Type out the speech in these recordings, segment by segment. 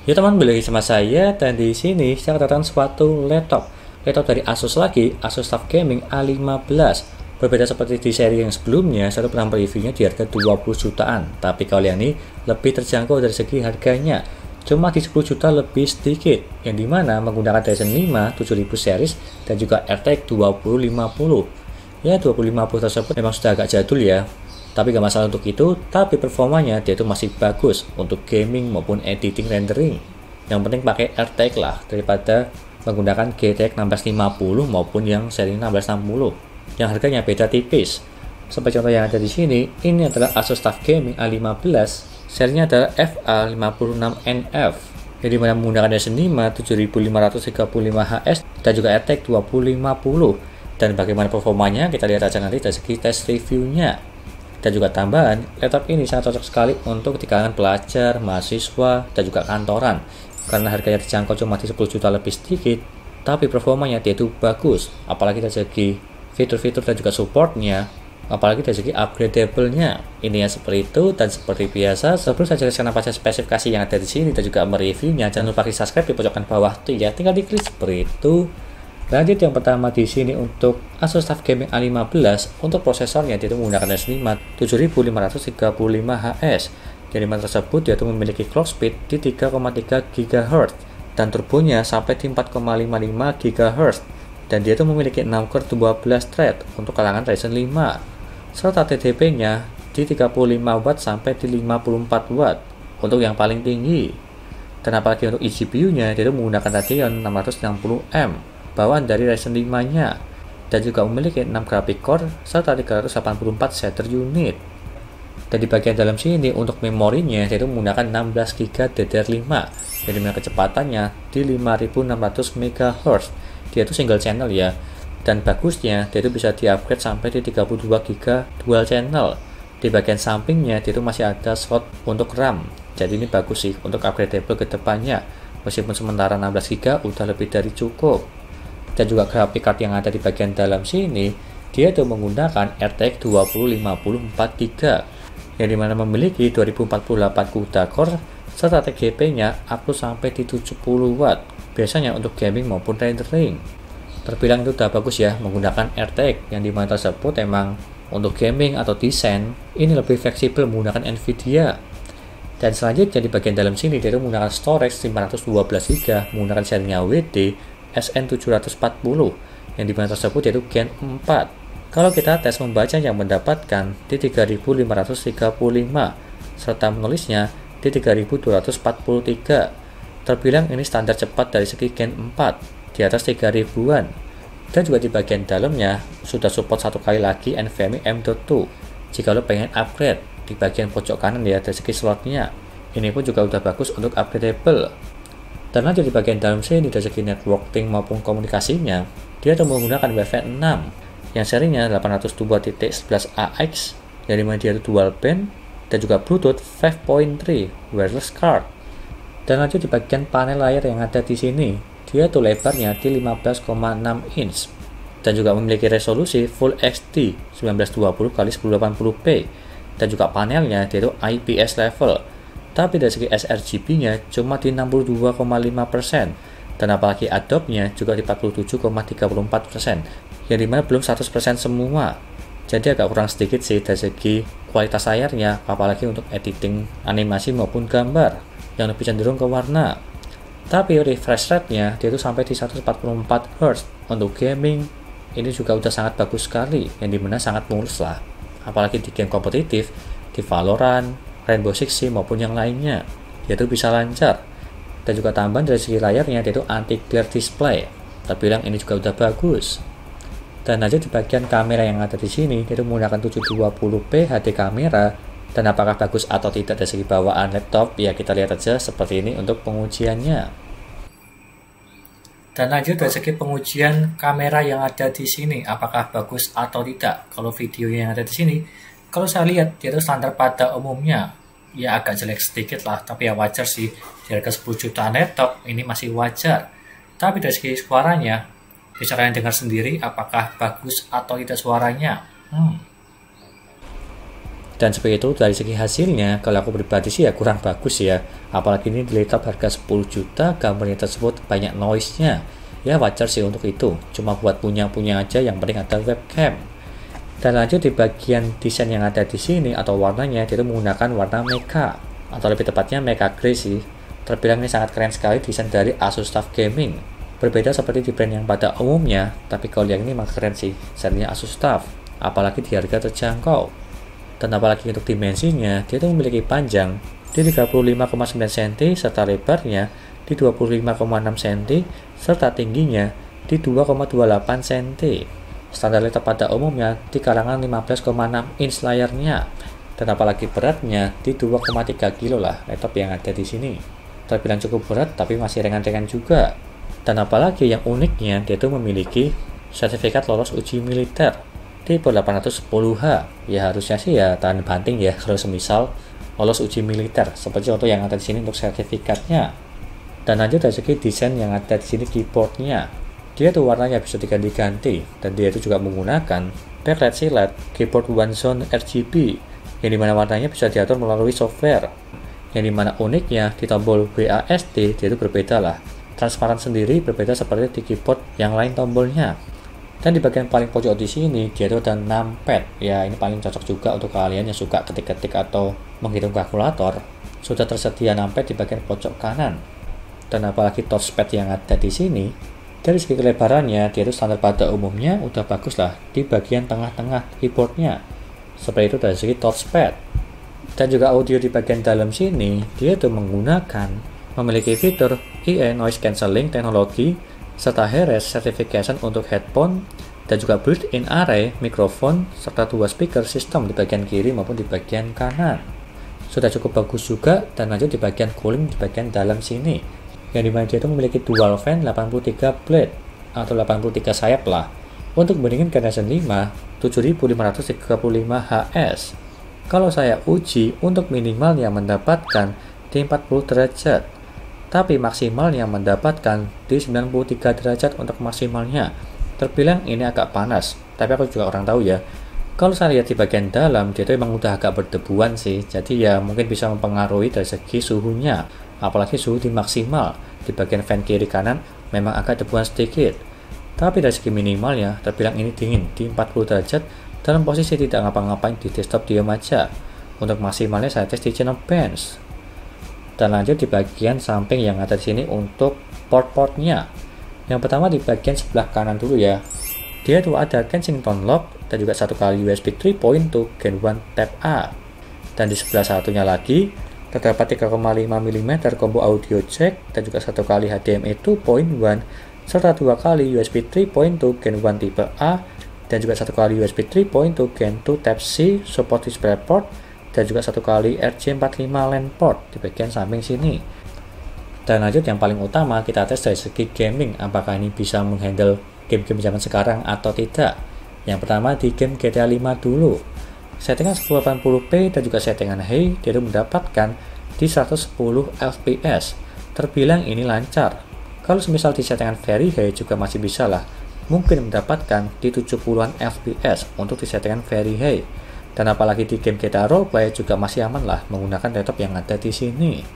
Ya teman, balik lagi sama saya dan di sini saya kedatangan suatu laptop dari Asus lagi, Asus TUF Gaming A15. Berbeda seperti di seri yang sebelumnya, saya pernah mereviewnya di harga 20 jutaan. Tapi kali ini lebih terjangkau dari segi harganya. Cuma di 10 juta lebih sedikit, yang dimana menggunakan Ryzen 5 7000 series dan juga RTX 2050. Ya, 2050 tersebut memang sudah agak jadul ya, tapi gak masalah untuk itu, tapi performanya dia itu masih bagus untuk gaming maupun editing rendering. Yang penting pakai RTX lah daripada menggunakan GTX 1650 maupun yang seri 1660 yang harganya beda tipis. Seperti contoh yang ada di sini, ini adalah Asus TUF Gaming A15, serinya adalah FA56NF yang dimana menggunakan Ryzen 5 7535HS dan juga RTX 2050. Dan bagaimana performanya kita lihat aja nanti dari segi tes reviewnya. Dan juga tambahan, laptop ini sangat cocok sekali untuk di kalangan pelajar, mahasiswa, dan juga kantoran. Karena harganya terjangkau cuma di 10 juta lebih sedikit, tapi performanya dia itu bagus. Apalagi dari segi fitur-fitur dan juga supportnya, apalagi dari segi upgradable-nya. Ini yang seperti itu, dan seperti biasa, sebelum saya jelaskan apa saja spesifikasi yang ada di sini dan juga mereviewnya, jangan lupa klik subscribe di pojokan bawah tuh ya, tinggal diklik seperti itu. Lanjut yang pertama di sini untuk Asus TUF Gaming A15, untuk prosesornya dia itu menggunakan Ryzen 5 7535HS. Jadi tersebut dia itu memiliki clock speed di 3,3 GHz dan turbonya sampai di 4,55 GHz. Dan dia itu memiliki 6 core 12 thread untuk kalangan Ryzen 5. Serta TDP-nya di 35 watt sampai di 54 watt untuk yang paling tinggi. Dan apalagi untuk eGPU-nya dia itu menggunakan Radeon 660M bawaan dari Ryzen 5-nya dan juga memiliki 6 graphic core serta 384 shader unit. Dan di bagian dalam sini untuk memorinya yaitu menggunakan 16 GB DDR5 jadi dengan kecepatannya di 5600 MHz. Dia itu single channel ya, dan bagusnya dia itu bisa di-upgrade sampai di 32 GB dual channel. Di bagian sampingnya dia itu masih ada slot untuk RAM, jadi ini bagus sih untuk upgradable ke depannya, meskipun sementara 16 GB udah lebih dari cukup. Dan juga graphic card yang ada di bagian dalam sini dia itu menggunakan RTX 2050 4GB yang dimana memiliki 2048 CUDA core serta TGP-nya upload sampai di 70 watt biasanya untuk gaming maupun rendering. Terbilang itu udah bagus ya menggunakan RTX yang dimana tersebut emang untuk gaming atau desain ini lebih fleksibel menggunakan Nvidia. Dan selanjutnya di bagian dalam sini dia itu menggunakan storage 512GB menggunakan serinya WD SN740 yang dimana tersebut yaitu Gen 4. Kalau kita tes membacanya mendapatkan di 3535 serta menulisnya di 3243. Terbilang ini standar cepat dari segi Gen 4 di atas 3000-an. Dan juga di bagian dalamnya sudah support satu kali lagi NVMe M.2 jika lo pengen upgrade di bagian pojok kanan ya dari segi slotnya. Ini pun juga udah bagus untuk upgradable. Dan lanjut di bagian dalam sini dari segi networking maupun komunikasinya dia itu menggunakan Wi-Fi 6 yang serinya 802.11ax yang dimana dia itu dual band dan juga Bluetooth 5.3 wireless card. Dan lanjut di bagian panel layar yang ada di sini dia itu lebarnya di 15,6 inch dan juga memiliki resolusi Full HD 1920x1080p dan juga panelnya dia itu IPS level. Tapi dari segi sRGB-nya cuma di 62,5% dan apalagi Adobe-nya juga di 47,34% yang dimana belum 100% semua. Jadi agak kurang sedikit sih dari segi kualitas layarnya, apalagi untuk editing animasi maupun gambar yang lebih cenderung ke warna. Tapi refresh rate-nya dia itu sampai di 144 Hz untuk gaming. Ini juga udah sangat bagus sekali yang dimana sangat mulus lah, apalagi di game kompetitif di Valorant, Rainbow Six Siege maupun yang lainnya yaitu bisa lancar. Dan juga tambahan dari segi layarnya yaitu anti-glare display, terbilang ini juga udah bagus. Dan aja di bagian kamera yang ada di sini yaitu menggunakan 720p HD kamera. Dan apakah bagus atau tidak dari segi bawaan laptop ya kita lihat aja seperti ini untuk pengujiannya. Dan lanjut dari segi pengujian kamera yang ada di sini apakah bagus atau tidak. Kalau video yang ada di sini kalau saya lihat dia itu standar pada umumnya ya agak jelek sedikit lah, tapi ya wajar sih di harga 10 jutaan laptop ini masih wajar. Tapi dari segi suaranya bisa kalian dengar sendiri apakah bagus atau tidak suaranya. Dan seperti itu dari segi hasilnya, kalau aku pribadi sih ya kurang bagus ya. Apalagi ini di laptop harga 10 juta, gambarnya tersebut banyak noise-nya. Ya wajar sih untuk itu, cuma buat punya-punya aja, yang penting ada webcam. Dan lanjut di bagian desain yang ada di sini atau warnanya, dia itu menggunakan warna mecha, atau lebih tepatnya mecha grey sih. Terbilang ini sangat keren sekali desain dari Asus TUF Gaming. Berbeda seperti di brand yang pada umumnya, tapi kalau yang ini memang keren sih, serinya Asus TUF, apalagi di harga terjangkau. Dan apalagi untuk dimensinya, dia itu memiliki panjang di 35,9 cm serta lebarnya di 25,6 cm serta tingginya di 2,28 cm. Standar laptop pada umumnya di kalangan 15,6 inch layarnya. Dan apalagi beratnya di 2,3 kg lah laptop yang ada di sini. Terbilang cukup berat tapi masih ringan-ringan juga. Dan apalagi yang uniknya, dia itu memiliki sertifikat lolos uji militer tipe 810H. Ya harusnya sih ya tahan banting ya kalau semisal lolos uji militer, seperti contoh yang ada di sini untuk sertifikatnya. Dan lanjut dari segi desain yang ada di sini keyboardnya, dia tuh warnanya bisa diganti-ganti, dan dia itu juga menggunakan backlight CLED keyboard one zone RGB, yang dimana warnanya bisa diatur melalui software. Yang dimana uniknya di tombol WASD dia itu berbeda lah, transparan sendiri, berbeda seperti di keyboard yang lain tombolnya. Dan di bagian paling pojok di sini dia itu ada numpad. Ya ini paling cocok juga untuk kalian yang suka ketik-ketik atau menghitung kalkulator. Sudah tersedia numpad di bagian pojok kanan. Dan apalagi touchpad yang ada di sini, dari segi kelebarannya dia itu standar pada umumnya udah bagus lah di bagian tengah-tengah keyboardnya. Seperti itu dari segi touchpad. Dan juga audio di bagian dalam sini dia itu memiliki fitur EA Noise Cancelling teknologi serta HiRes Certification untuk headphone, dan juga built-in array mikrofon serta 2 speaker system di bagian kiri maupun di bagian kanan. Sudah cukup bagus juga. Dan lanjut di bagian cooling di bagian dalam sini, yang dimana dia itu memiliki dual fan 83 blade atau 83 sayap lah, untuk bandingin Ryzen 5 7535HS. Kalau saya uji untuk minimalnya mendapatkan di 40 derajat, tapi maksimalnya mendapatkan di 93 derajat untuk maksimalnya. Terbilang ini agak panas, tapi aku juga orang tahu ya, kalau saya lihat di bagian dalam dia itu memang udah agak berdebuan sih, jadi ya mungkin bisa mempengaruhi dari segi suhunya. Apalagi suhu di maksimal di bagian fan kiri kanan memang agak debuan sedikit, tapi dari segi minimalnya terbilang ini dingin di 40 derajat dalam posisi tidak ngapa-ngapain di desktop diam aja. Untuk maksimalnya saya tes di Cinebench. Dan lanjut di bagian samping yang ada di sini untuk port-portnya. Yang pertama di bagian sebelah kanan dulu ya. Dia tuh ada Kensington lock dan juga satu kali USB 3.2 Gen 1 Type A. Dan di sebelah satunya lagi terdapat 3,5 mm combo audio jack dan juga satu kali HDMI 2.1 serta 2 kali USB 3.2 Gen 1 Type A dan juga satu kali USB 3.2 Gen 2 Type C support DisplayPort, dan juga satu kali RJ45 LAN port di bagian samping sini. Dan lanjut yang paling utama, kita tes dari segi gaming, apakah ini bisa menghandle game-game zaman sekarang atau tidak. Yang pertama di game GTA 5 dulu. Settingan 1080p dan juga settingan high dia mendapatkan di 110 fps. Terbilang ini lancar. Kalau semisal di settingan very high juga masih bisa lah, mungkin mendapatkan di 70-an fps untuk di settingan very high. Dan apalagi di game GTA Roleplay juga masih aman lah menggunakan laptop yang ada di sini.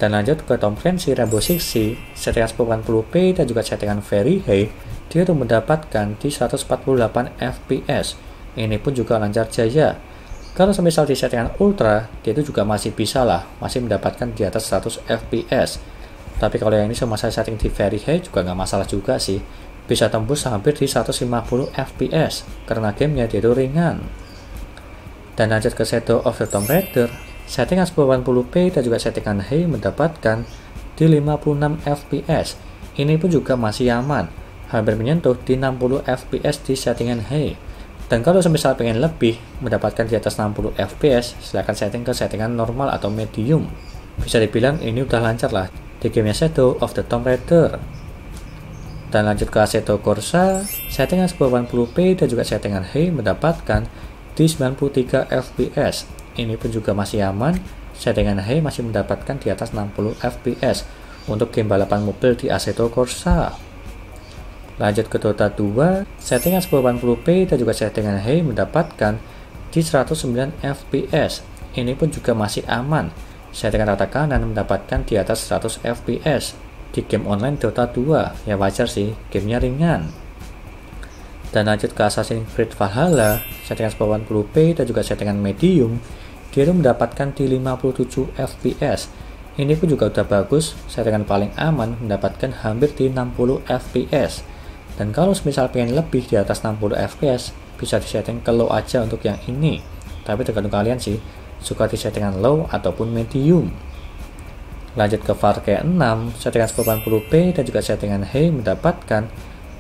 Dan lanjut ke Tom Clancy Rainbow Six Siege, settingan 1080p dan juga settingan very high, dia tuh mendapatkan di 148 fps. Ini pun juga lancar jaya. Kalau semisal di settingan ultra, dia itu juga masih bisa lah, masih mendapatkan di atas 100 fps. Tapi kalau yang ini sama saya setting di very high juga nggak masalah juga sih, bisa tembus hampir di 150 fps karena gamenya dia itu ringan. Dan lanjut ke Shadow of the Tomb Raider, settingan 1080p dan juga settingan high mendapatkan di 56 fps. Ini pun juga masih aman, hampir menyentuh di 60 fps di settingan high. Dan kalau semisal pengen lebih, mendapatkan di atas 60 fps, silahkan setting ke settingan normal atau medium. Bisa dibilang ini udah lancar lah di gamenya Shadow of the Tomb Raider. Dan lanjut ke Assetto Corsa, settingan 1080p dan juga settingan high mendapatkan di 93 fps. Ini pun juga masih aman, settingan high masih mendapatkan di atas 60 fps untuk game balapan mobil di Assetto Corsa. Lanjut ke Dota 2, settingan 1080p dan juga settingan high mendapatkan di 109 fps. Ini pun juga masih aman. Settingan rata kanan mendapatkan di atas 100 fps. Di game online Dota 2, ya wajar sih, gamenya ringan. Dan lanjut ke Assassin's Creed Valhalla, settingan 80p dan juga settingan medium, dia itu mendapatkan di 57 fps. Ini pun juga udah bagus, settingan paling aman mendapatkan hampir di 60 fps. Dan kalau misal pengen lebih di atas 60 fps, bisa disetting ke low aja untuk yang ini. Tapi tergantung kalian sih, suka di settingan low ataupun medium. Lanjut ke Far Cry 6, settingan 80p dan juga settingan high mendapatkan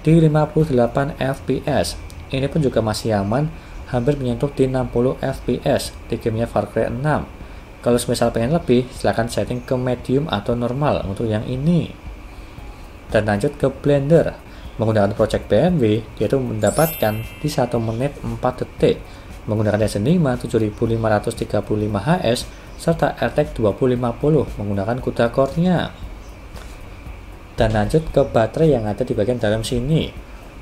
di 58 fps. Ini pun juga masih aman, hampir menyentuh di 60 fps di gamenya Far Cry 6. Kalau misal pengen lebih, silahkan setting ke medium atau normal untuk yang ini. Dan lanjut ke Blender, menggunakan Project BMW, dia itu mendapatkan di 1 menit 4 detik, menggunakan Ryzen 5 7535HS serta RTX 2050 menggunakan CUDA core-nya. Dan lanjut ke baterai yang ada di bagian dalam sini.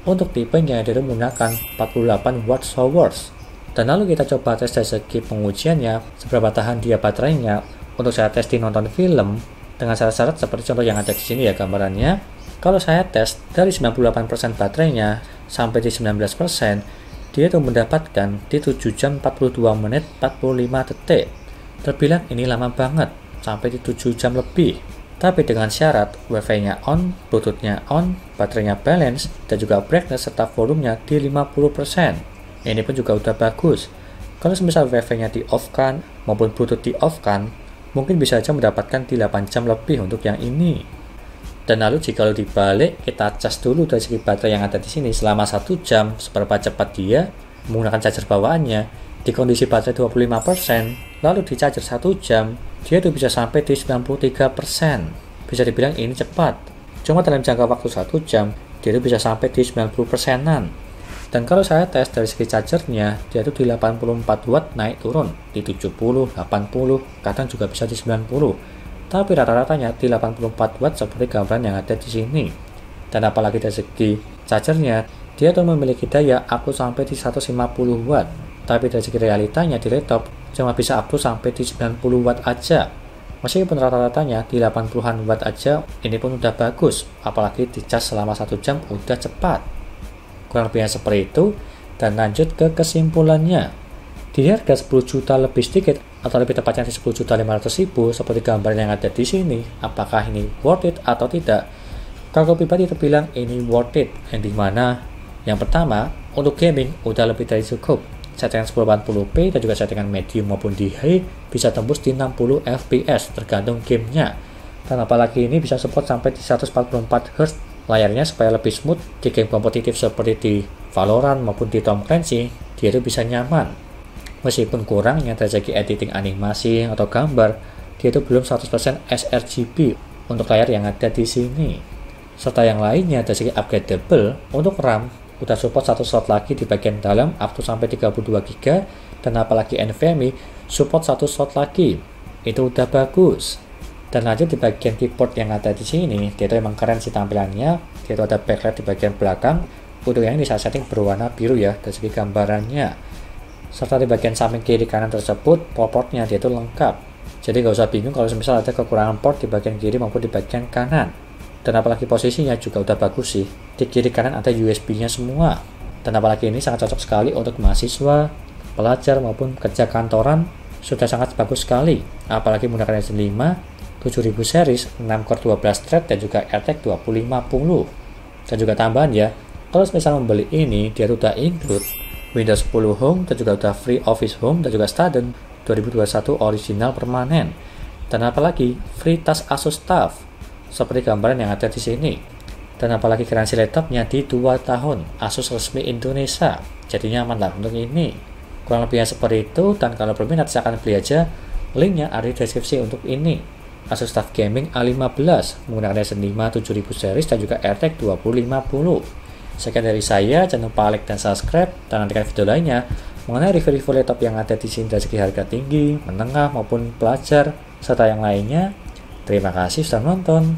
Untuk tipenya dia menggunakan 48 watt hours. Dan lalu kita coba tes dari segi pengujiannya, seberapa tahan dia baterainya. Untuk saya tes di nonton film dengan syarat-syarat seperti contoh yang ada di sini ya gambarannya. Kalau saya tes dari 98% baterainya sampai di 19%, dia itu mendapatkan di 7 jam 42 menit 45 detik. Terbilang ini lama banget, sampai di 7 jam lebih. Tapi dengan syarat Wi-Fi-nya on, Bluetooth-nya on, baterainya balance, dan juga brightness serta volumenya di 50%. Ini pun juga udah bagus. Kalau misal Wi-Fi-nya di off kan, maupun Bluetooth di off kan, mungkin bisa aja mendapatkan di 8 jam lebih untuk yang ini. Dan lalu jika dibalik, kita cas dulu dari segi baterai yang ada di sini selama 1 jam, seberapa cepat dia menggunakan charger bawaannya. Di kondisi baterai 25%, lalu di charger 1 jam, dia tuh bisa sampai di 93%. Bisa dibilang ini cepat. Cuma dalam jangka waktu 1 jam, dia tuh bisa sampai di 90%-an. Dan kalau saya tes dari segi chargernya, dia tuh di 84 watt naik turun, di 70, 80, kadang juga bisa di 90. Tapi rata-ratanya di 84 watt seperti gambaran yang ada di sini. Dan apalagi dari segi chargernya, dia tuh memiliki daya up to sampai di 150 watt. Tapi dari segi realitanya di laptop cuma bisa up to sampai di 90 watt aja. Meskipun rata-ratanya di 80-an watt aja, ini pun udah bagus. Apalagi di cas selama 1 jam udah cepat. Kurang lebihnya seperti itu. Dan lanjut ke kesimpulannya. Di harga 10 juta lebih sedikit, atau lebih tepatnya di 10.500.000 seperti gambar yang ada di sini, apakah ini worth it atau tidak? Kalau pribadi terbilang ini worth it, yang dimana yang pertama untuk gaming udah lebih dari cukup. Settingan 1080p dan juga settingan medium maupun di high bisa tembus di 60 fps tergantung gamenya. Dan apalagi ini bisa support sampai di 144 Hz layarnya supaya lebih smooth di game kompetitif seperti di Valorant maupun di Tom Clancy, dia itu bisa nyaman. Meskipun kurangnya dari segi editing animasi atau gambar, dia itu belum 100% sRGB untuk layar yang ada di sini. Serta yang lainnya dari segi upgradable, untuk RAM udah support 1 slot lagi di bagian dalam up to sampai 32 GB, dan apalagi NVMe support 1 slot lagi. Itu udah bagus. Dan lanjut di bagian keyboard yang ada di sini, dia itu emang keren sih tampilannya. Dia itu ada backlight di bagian belakang. Untuk yang ini saya setting berwarna biru ya dari segi gambarannya. Serta di bagian samping kiri kanan tersebut, port-portnya dia itu lengkap. Jadi nggak usah bingung kalau misal ada kekurangan port di bagian kiri maupun di bagian kanan. Dan apalagi posisinya juga udah bagus sih. Di kiri kanan ada USB-nya semua. Dan apalagi ini sangat cocok sekali untuk mahasiswa, pelajar maupun kerja kantoran. Sudah sangat bagus sekali. Apalagi menggunakan Ryzen 5 7000 series, 6 core 12 thread dan juga RTX 2050. Dan juga tambahan ya, kalau misal membeli ini, dia udah include Windows 10 Home dan juga udah free Office Home dan juga Student 2021 original permanen. Dan apalagi free tas Asus TUF seperti gambaran yang ada di sini. Dan apalagi garansi laptopnya di 2 tahun, Asus resmi Indonesia. Jadinya aman lah untuk ini. Kurang lebihnya seperti itu, dan kalau berminat silahkan beli aja. Linknya ada di deskripsi untuk ini. Asus TUF Gaming A15 menggunakan Ryzen 5 7000 series dan juga RTX 2050. Sekian dari saya, jangan lupa like dan subscribe, dan nantikan video lainnya mengenai review-review laptop yang ada di sini dari segi harga tinggi, menengah maupun pelajar, serta yang lainnya. Terima kasih sudah nonton.